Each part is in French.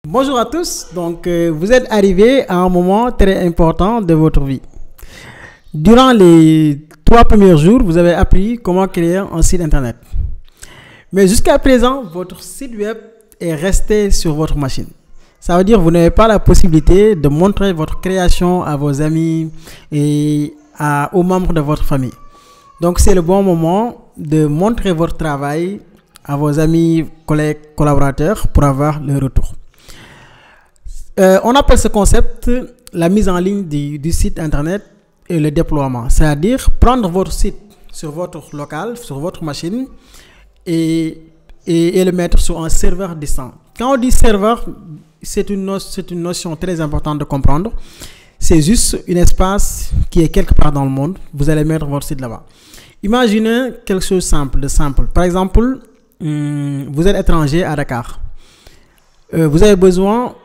Bonjour à tous, donc vous êtes arrivés à un moment très important de votre vie. Durant les 3 premiers jours, vous avez appris comment créer un site internet. Mais jusqu'à présent, votre site web est resté sur votre machine. Ça veut dire que vous n'avez pas la possibilité de montrer votre création à vos amis et aux membres de votre famille. Donc c'est le bon moment de montrer votre travail à vos amis, collègues, collaborateurs pour avoir le retour. On appelle ce concept la mise en ligne du site internet et le déploiement. C'est-à-dire prendre votre site sur votre local, sur votre machine et le mettre sur un serveur distant. Quand on dit serveur, c'est une notion très importante de comprendre. C'est juste un espace qui est quelque part dans le monde. Vous allez mettre votre site là-bas. Imaginez quelque chose de simple. Par exemple, vous êtes étranger à Dakar. Vous avez besoin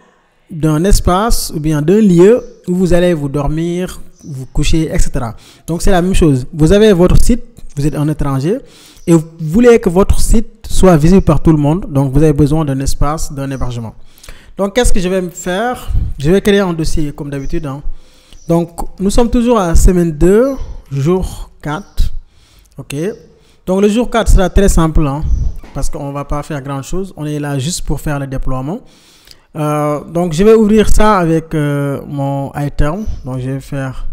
d'un espace ou bien d'un lieu où vous allez vous dormir, vous coucher, etc. Donc c'est la même chose. Vous avez votre site, vous êtes un étranger et vous voulez que votre site soit visible par tout le monde. Donc vous avez besoin d'un espace, d'un hébergement. Donc qu'est-ce que je vais faire? Je vais créer un dossier comme d'habitude. Donc nous sommes toujours à semaine 2, jour 4. Ok. Donc le jour 4 sera très simple parce qu'on ne va pas faire grand chose. On est là juste pour faire le déploiement. Donc je vais ouvrir ça avec mon iTerm. Donc je vais faire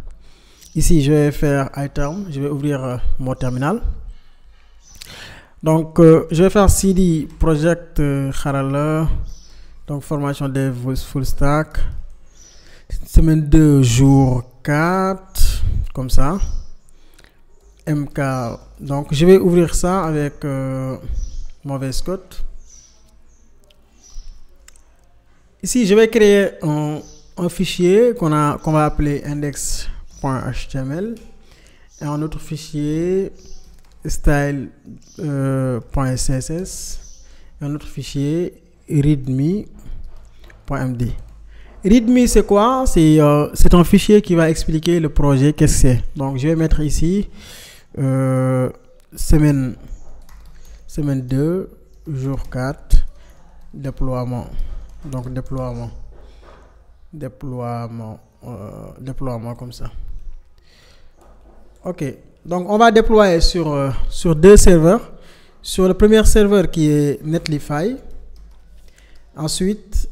ici, je vais faire iTerm. Je vais ouvrir mon terminal. Donc je vais faire cd project Harala. Donc formation dev full stack. Semaine 2 jour 4 comme ça. MK. Donc je vais ouvrir ça avec mon VS Code. Ici, je vais créer un fichier qu'on va appeler index.html et un autre fichier style.css et un autre fichier readme.md. Readme, c'est quoi? C'est un fichier qui va expliquer le projet, qu'est-ce que c'est. Donc, je vais mettre ici semaine 2, jour 4, déploiement. Donc déploiement comme ça. Ok, donc on va déployer sur 2 serveurs. Sur le premier serveur qui est Netlify, ensuite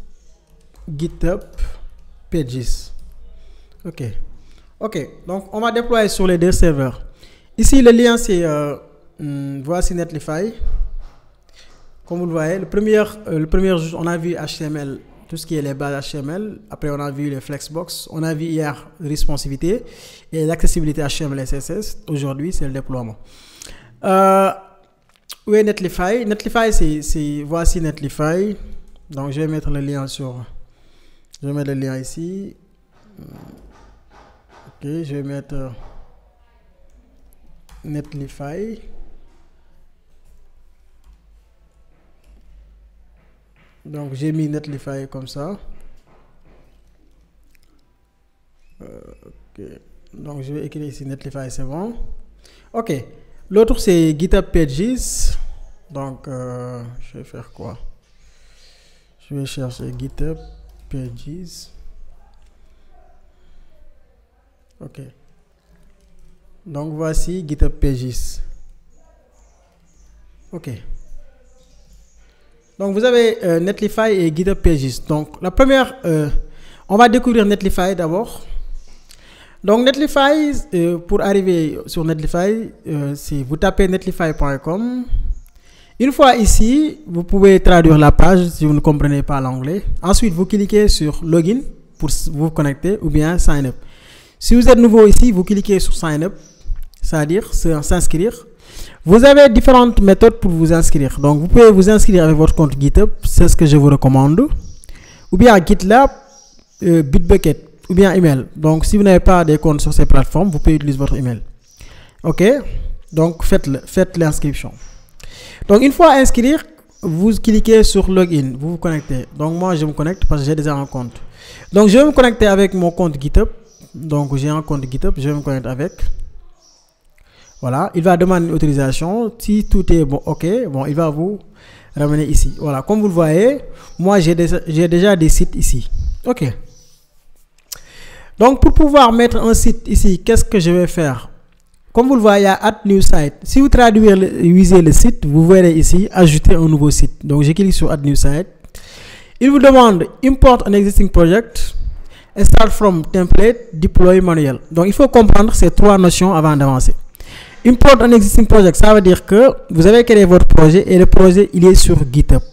GitHub Pages. Ok, donc on va déployer sur les 2 serveurs. Ici le lien c'est voici Netlify. Comme vous le voyez, le premier jour, on a vu HTML, tout ce qui est les bases HTML. Après, on a vu les Flexbox. On a vu hier responsivité et l'accessibilité HTML et CSS. Aujourd'hui, c'est le déploiement. Où est Netlify? Netlify, voici Netlify. Donc, je vais mettre le lien je vais mettre le lien ici. Ok, je vais mettre Netlify. Donc j'ai mis Netlify comme ça. Ok. Donc je vais écrire ici Netlify, c'est bon. Ok. L'autre c'est GitHub Pages. Donc je vais faire quoi? Je vais chercher GitHub Pages. Ok. Donc voici GitHub Pages. Ok. Donc vous avez Netlify et GitHub Pages. Donc la première, on va découvrir Netlify d'abord. Donc Netlify, pour arriver sur Netlify, si vous tapez netlify.com, une fois ici, vous pouvez traduire la page si vous ne comprenez pas l'anglais. Ensuite, vous cliquez sur Login pour vous connecter ou bien Sign Up. Si vous êtes nouveau ici, vous cliquez sur Sign Up, c'est-à-dire s'inscrire. Vous avez différentes méthodes pour vous inscrire. Donc, vous pouvez vous inscrire avec votre compte GitHub, c'est ce que je vous recommande. Ou bien GitLab, Bitbucket, ou bien email. Donc, si vous n'avez pas de compte sur ces plateformes, vous pouvez utiliser votre email. Ok? Donc, faites l'inscription. Donc, une fois inscrire, vous cliquez sur Login, vous vous connectez. Donc, moi, je me connecte parce que j'ai déjà un compte. Donc, je vais me connecter avec mon compte GitHub. Donc, j'ai un compte GitHub, je vais me connecter avec. Voilà, il va demander une autorisation. Si tout est bon, ok, bon, il va vous ramener ici. Voilà, comme vous le voyez, moi j'ai déjà des sites ici. Ok. Donc pour pouvoir mettre un site ici, qu'est-ce que je vais faire? Comme vous le voyez, il y a Add New Site. Si vous traduisez le site, vous verrez ici ajouter un nouveau site. Donc je clique sur Add New Site. Il vous demande Import an existing project, Start from template, Deploy manuel. Donc il faut comprendre ces trois notions avant d'avancer. Import an existing project, ça veut dire que vous avez créé votre projet et le projet il est sur GitHub.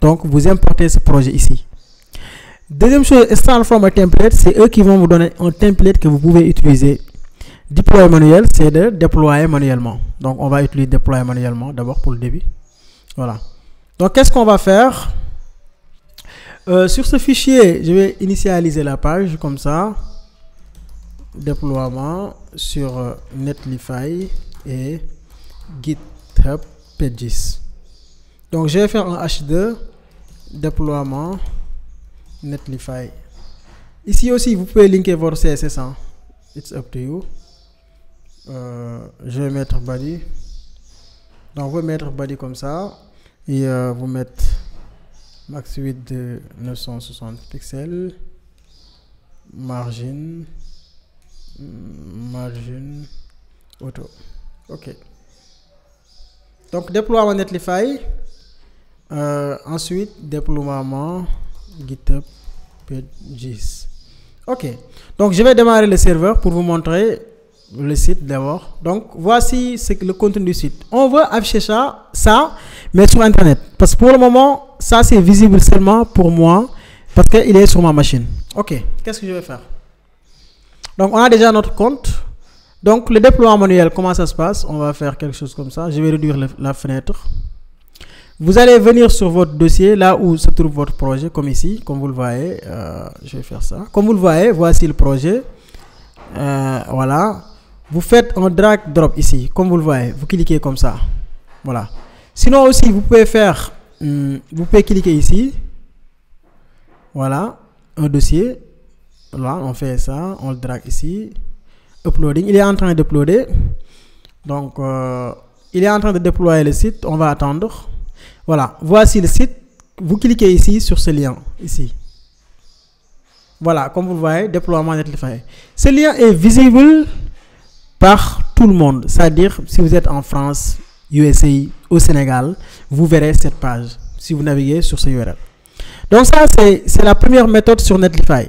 Donc vous importez ce projet ici. Deuxième chose, Start from a template, c'est eux qui vont vous donner un template que vous pouvez utiliser. Deploy manuel, c'est de déployer manuellement. Donc on va utiliser déployer manuellement d'abord pour le début. Voilà. Donc qu'est-ce qu'on va faire? Sur ce fichier, je vais initialiser la page comme ça. Déploiement sur Netlify et GitHub Pages. Donc je vais faire un H2 déploiement Netlify. Ici aussi, vous pouvez linker votre CSS. Hein. It's up to you. Je vais mettre body. Donc vous mettre body comme ça et vous mettre max width de 960 pixels, margin auto. Ok. Donc déploiement Netlify. Ensuite déploiement GitHub Pages. Ok. Donc je vais démarrer le serveur pour vous montrer le site d'abord. Donc voici le contenu du site. On veut afficher ça mais sur internet, parce que pour le moment ça c'est visible seulement pour moi parce qu'il est sur ma machine. Ok, qu'est-ce que je vais faire? Donc on a déjà notre compte. Donc le déploiement manuel, comment ça se passe? On va faire quelque chose comme ça. Je vais réduire la fenêtre. Vous allez venir sur votre dossier là où se trouve votre projet, comme ici, comme vous le voyez. Je vais faire ça. Comme vous le voyez, voici le projet. Voilà. Vous faites un drag drop ici, comme vous le voyez. Vous cliquez comme ça. Voilà. Sinon aussi, vous pouvez faire, vous pouvez cliquer ici. Voilà, un dossier. Là, on fait ça, on le drag ici. Uploading. Il est en train d'uploader. Donc, il est en train de déployer le site. On va attendre. Voilà, voici le site. Vous cliquez ici sur ce lien, ici. Voilà, comme vous le voyez, déploiement Netlify. Ce lien est visible par tout le monde. C'est-à-dire, si vous êtes en France, USA, au Sénégal, vous verrez cette page si vous naviguez sur ce URL. Donc ça, c'est la première méthode sur Netlify.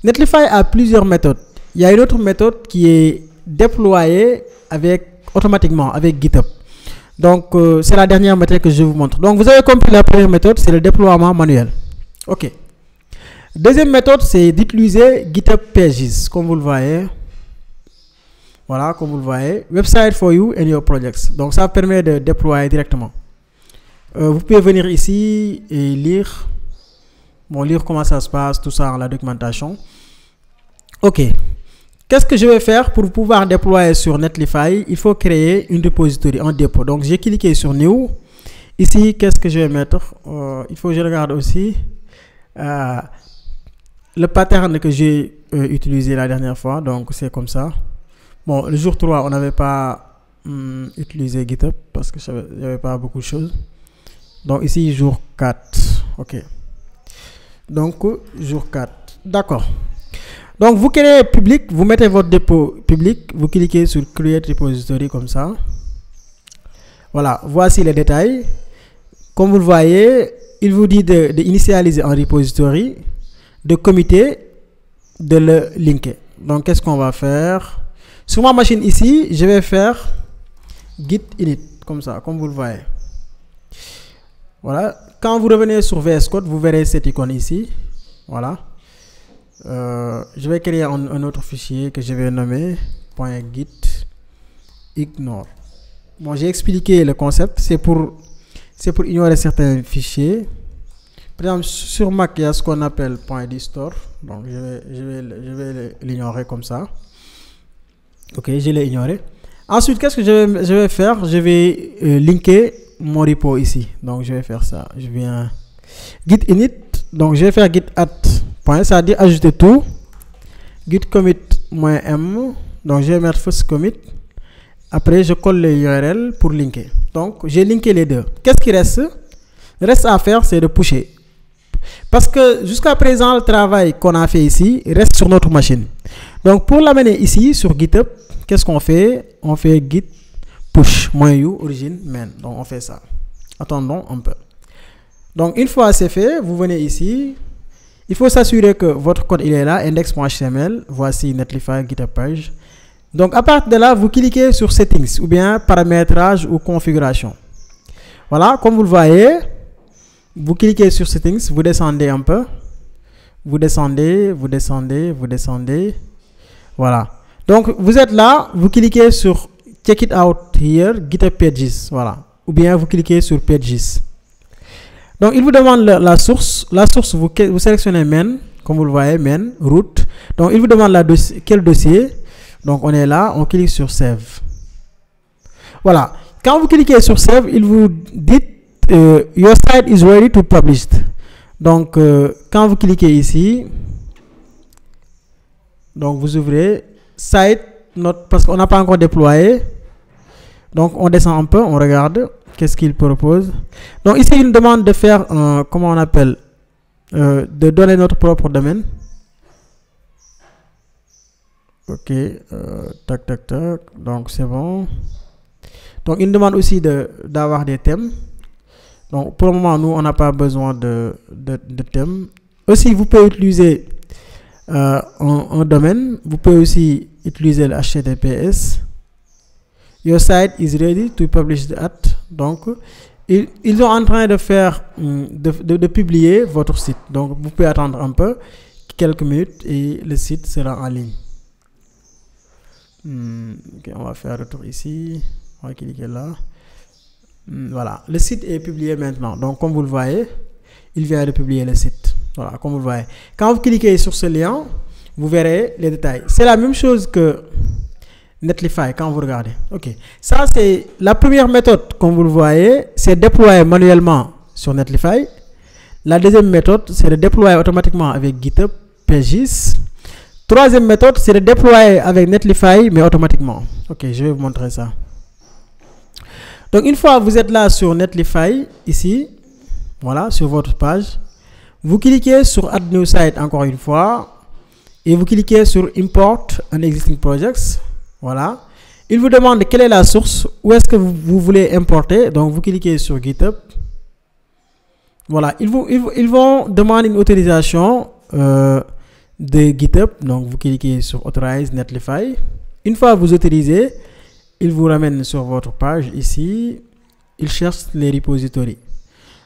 Netlify a plusieurs méthodes. Il y a une autre méthode qui est déployée automatiquement avec GitHub. Donc, c'est la dernière méthode que je vous montre. Donc, vous avez compris la première méthode, c'est le déploiement manuel. OK. Deuxième méthode, c'est d'utiliser GitHub Pages, comme vous le voyez. Voilà, comme vous le voyez. Website for you and your projects. Donc, ça permet de déployer directement. Vous pouvez venir ici et lire. Bon, lire comment ça se passe, tout ça dans la documentation. OK. Qu'est-ce que je vais faire pour pouvoir déployer sur Netlify? Il faut créer une repository, un dépôt. Donc, j'ai cliqué sur New. Ici, qu'est-ce que je vais mettre? Il faut que je regarde aussi le pattern que j'ai utilisé la dernière fois. Donc, c'est comme ça. Bon, le jour 3, on n'avait pas utilisé GitHub parce qu'il n'y avait pas beaucoup de choses. Donc, ici, jour 4. OK. Donc, jour 4. D'accord. Donc, vous créez public, vous mettez votre dépôt public, vous cliquez sur Create Repository comme ça. Voilà, voici les détails. Comme vous le voyez, il vous dit d'initialiser un repository, de committer, de le linker. Donc, qu'est-ce qu'on va faire? Sur ma machine ici, je vais faire git init, comme ça, comme vous le voyez. Voilà. Quand vous revenez sur VS Code, vous verrez cette icône ici. Voilà. Je vais créer un autre fichier que je vais nommer .git ignore. Bon, j'ai expliqué le concept. C'est pour ignorer certains fichiers. Par exemple, sur Mac, il y a ce qu'on appelle .distore. Donc, je vais l'ignorer comme ça. OK, je l'ai ignoré. Ensuite, qu'est-ce que je vais faire? Je vais linker mon repo ici. Donc, je vais faire ça. Je viens git init. Donc, je vais faire git add. Ça dit ajouter tout. Git commit -m. Donc, je vais mettre first commit. Après, je colle les URL pour linker. Donc, j'ai linké les deux. Qu'est-ce qui reste? Le reste à faire, c'est de pusher. Parce que jusqu'à présent, le travail qu'on a fait ici reste sur notre machine. Donc, pour l'amener ici sur GitHub, qu'est-ce qu'on fait? On fait git push -u origin main. Donc, on fait ça. Attendons un peu. Donc, une fois c'est fait, vous venez ici. Il faut s'assurer que votre code il est là, index.html. Voici Netlify GitHub page. Donc, à partir de là, vous cliquez sur Settings ou bien Paramétrage ou Configuration. Voilà, comme vous le voyez, vous cliquez sur Settings, vous descendez un peu. Vous descendez, vous descendez, vous descendez. Voilà. Donc, vous êtes là, vous cliquez sur Check it out here, GitHub Pages. Voilà. Ou bien vous cliquez sur Pages. Donc, il vous demande la source. La source, vous sélectionnez main, comme vous le voyez, main, root. Donc, il vous demande quel dossier. Donc, on est là, on clique sur Save. Voilà. Quand vous cliquez sur Save, il vous dit Your site is ready to publish. Donc, quand vous cliquez ici, donc vous ouvrez Site, parce qu'on n'a pas encore déployé. Donc, on descend un peu, on regarde. Qu'est-ce qu'il propose? Donc ici, il nous demande de faire, comment on appelle, de donner notre propre domaine. Ok, tac, tac, tac. Donc c'est bon. Donc il nous demande aussi d'avoir des thèmes. Donc pour le moment, nous, on n'a pas besoin de thèmes. Aussi, vous pouvez utiliser un domaine. Vous pouvez aussi utiliser le HTTPS. Your site is ready to publish at. Donc, ils sont en train de faire, de publier votre site. Donc, vous pouvez attendre un peu, quelques minutes, et le site sera en ligne. Ok, on va faire retour ici. On va cliquer là. Voilà, le site est publié maintenant. Donc, comme vous le voyez, il vient de publier le site. Voilà, comme vous le voyez. Quand vous cliquez sur ce lien, vous verrez les détails. C'est la même chose que Netlify, quand vous regardez. Ok, ça c'est la première méthode, comme vous le voyez, c'est déployer manuellement sur Netlify. La deuxième méthode, c'est de déployer automatiquement avec GitHub Pages. Troisième méthode, c'est de déployer avec Netlify, mais automatiquement. Ok, je vais vous montrer ça. Donc, une fois que vous êtes là sur Netlify, ici, voilà, sur votre page, vous cliquez sur Add New Site encore une fois, et vous cliquez sur Import an Existing Projects. Voilà. Il vous demande quelle est la source, où est-ce que vous voulez importer. Donc, vous cliquez sur GitHub. Voilà. Ils vont demander une autorisation de GitHub. Donc, vous cliquez sur Authorize Netlify. Une fois que vous autorisez, il vous ramène sur votre page ici. Il cherche les repositories.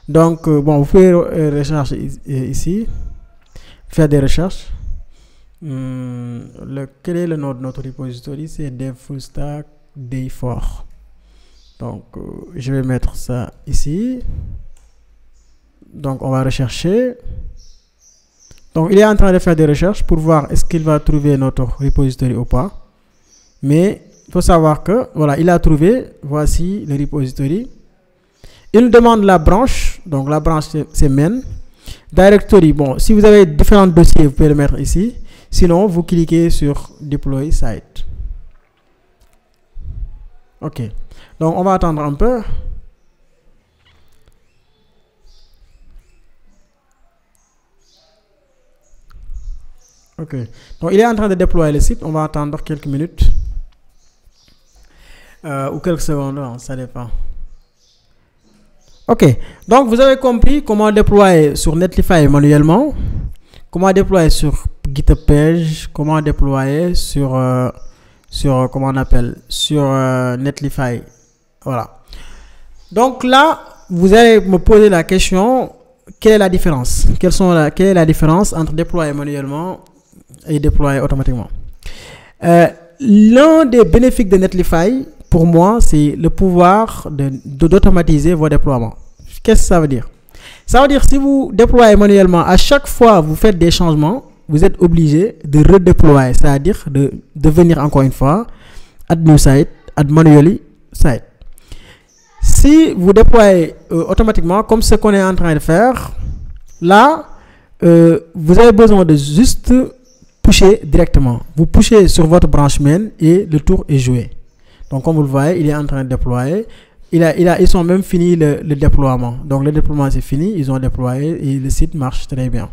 Donc, bon, vous pouvez rechercher ici, faire des recherches. Quel est le nom de notre repository? C'est DevFullStack Day4. Donc, je vais mettre ça ici. Donc, on va rechercher. Donc, il est en train de faire des recherches pour voir est-ce qu'il va trouver notre repository ou pas. Mais il faut savoir que, voilà, il a trouvé. Voici le repository. Il nous demande la branche. Donc, la branche, c'est main. Directory, bon, si vous avez différents dossiers, vous pouvez le mettre ici. Sinon, vous cliquez sur Deploy Site. Ok. Donc, on va attendre un peu. Ok. Donc, il est en train de déployer le site. On va attendre quelques minutes. Ou quelques secondes, non, ça dépend. Ok. Donc, vous avez compris comment déployer sur Netlify manuellement. Comment déployer sur GitHub Page, comment déployer sur comment on appelle, sur Netlify. Voilà. Donc là, vous allez me poser la question, quelle est la différence? Quelle est la différence entre déployer manuellement et déployer automatiquement? L'un des bénéfices de Netlify, pour moi, c'est le pouvoir d'automatiser vos déploiements. Qu'est-ce que ça veut dire? Ça veut dire si vous déployez manuellement, à chaque fois vous faites des changements, vous êtes obligé de redéployer, c'est-à-dire de venir encore une fois, add new site, add manually site. Si vous déployez automatiquement, comme ce qu'on est en train de faire, là, vous avez besoin de juste pusher directement. Vous pushez sur votre branche main et le tour est joué. Donc, comme vous le voyez, il est en train de déployer. ils sont même fini le déploiement. Donc le déploiement c'est fini, ils ont déployé et le site marche très bien.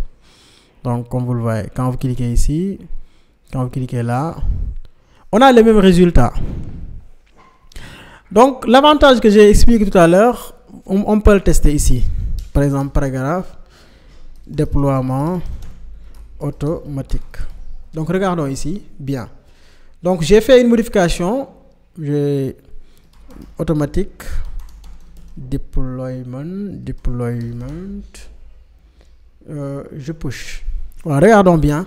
Donc comme vous le voyez, quand vous cliquez ici, quand vous cliquez là, on a les mêmes résultats. Donc l'avantage que j'ai expliqué tout à l'heure, on peut le tester ici. Par exemple, paragraphe, déploiement automatique. Donc regardons ici, bien. Donc j'ai fait une modification, j'ai automatique, deployment, je push. Voilà, regardons bien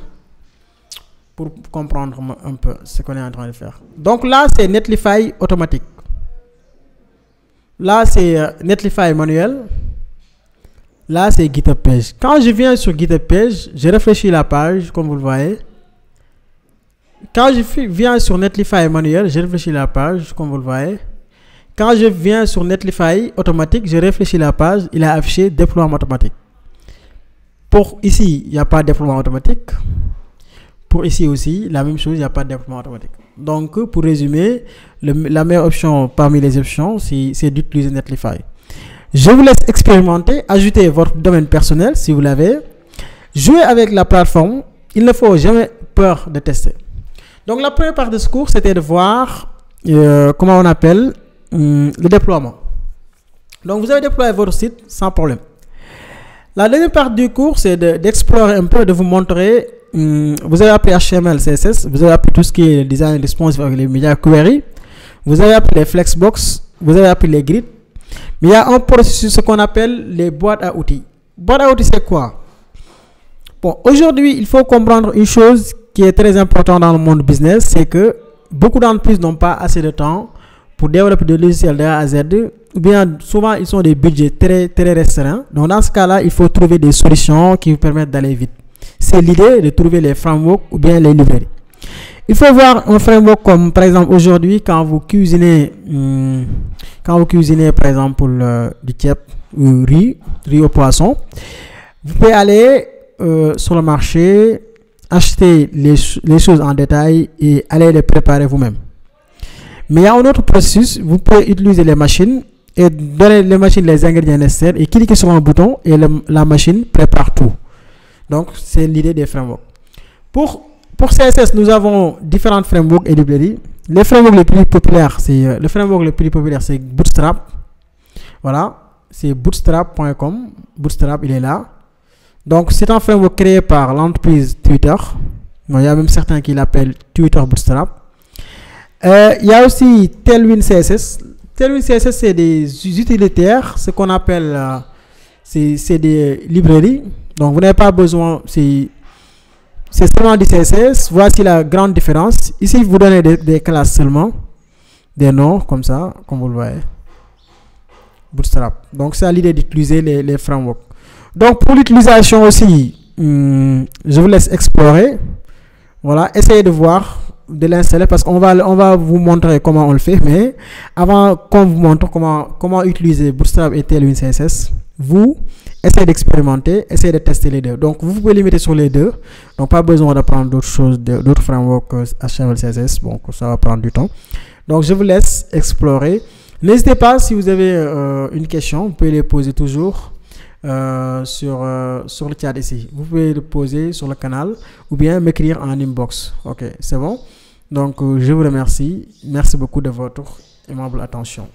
pour comprendre un peu ce qu'on est en train de faire. Donc là c'est Netlify automatique. Là c'est Netlify manuel. Là c'est GitHub page. Quand je viens sur GitHub page, je réfléchis la page comme vous le voyez. Quand je viens sur Netlify manuel, je réfléchis la page comme vous le voyez. Quand je viens sur Netlify automatique, je réfléchis la page, il a affiché déploiement automatique. Pour ici, il n'y a pas de déploiement automatique. Pour ici aussi, la même chose, il n'y a pas de déploiement automatique. Donc, pour résumer, la meilleure option parmi les options, c'est d'utiliser Netlify. Je vous laisse expérimenter, ajouter votre domaine personnel si vous l'avez. Jouer avec la plateforme, il ne faut jamais peur de tester. Donc, la première partie de ce cours, c'était de voir comment on appelle le déploiement. Donc, vous avez déployé votre site sans problème. La deuxième partie du cours, c'est d'explorer un peu, de vous montrer. Vous avez appris HTML, CSS, vous avez appris tout ce qui est design responsive avec les médias query, vous avez appris les flexbox, vous avez appris les grids. Mais il y a un processus, ce qu'on appelle les boîtes à outils. Boîte à outils, c'est quoi? Bon, aujourd'hui, il faut comprendre une chose qui est très importante dans le monde business, c'est que beaucoup d'entreprises n'ont pas assez de temps pour développer des logiciels de A à Z, ou bien souvent ils ont des budgets très très restreints. Donc dans ce cas-là, il faut trouver des solutions qui vous permettent d'aller vite. C'est l'idée de trouver les frameworks ou bien les librairies. Il faut voir un framework comme par exemple aujourd'hui quand vous cuisinez par exemple du thiep ou riz au poisson, vous pouvez aller sur le marché, acheter les choses en détail et aller les préparer vous-même. Mais il y a un autre processus, vous pouvez utiliser les machines et donner les machines les ingrédients nécessaires et cliquer sur un bouton et la machine prépare tout. Donc c'est l'idée des frameworks. Pour CSS, nous avons différents frameworks et librairies. Les frameworks les plus populaires, c'est Bootstrap. Voilà, c'est bootstrap.com. Bootstrap, il est là. Donc c'est un framework créé par l'entreprise Twitter. Bon, il y a même certains qui l'appellent Twitter Bootstrap. Il y a aussi Tailwind CSS. Tailwind CSS, c'est des utilitaires, ce qu'on appelle, c'est des librairies. Donc vous n'avez pas besoin, c'est seulement du CSS. Voici la grande différence. Ici, vous donnez des classes seulement, des noms comme ça, comme vous le voyez. Bootstrap. Donc c'est l'idée d'utiliser les frameworks. Donc pour l'utilisation aussi, je vous laisse explorer. Voilà, essayez de voir, de l'installer parce qu'on va vous montrer comment on le fait. Mais avant qu'on vous montre comment utiliser Bootstrap et Tailwind CSS, vous essayez d'expérimenter, essayez de tester les deux. Donc vous pouvez limiter sur les deux. Donc pas besoin d'apprendre d'autres choses, d'autres frameworks HTML, CSS. Bon, ça va prendre du temps. Donc je vous laisse explorer. N'hésitez pas, si vous avez une question, vous pouvez les poser toujours sur le chat ici. Vous pouvez le poser sur le canal ou bien m'écrire en inbox. Ok, c'est bon. Donc je vous remercie. Merci beaucoup de votre aimable attention.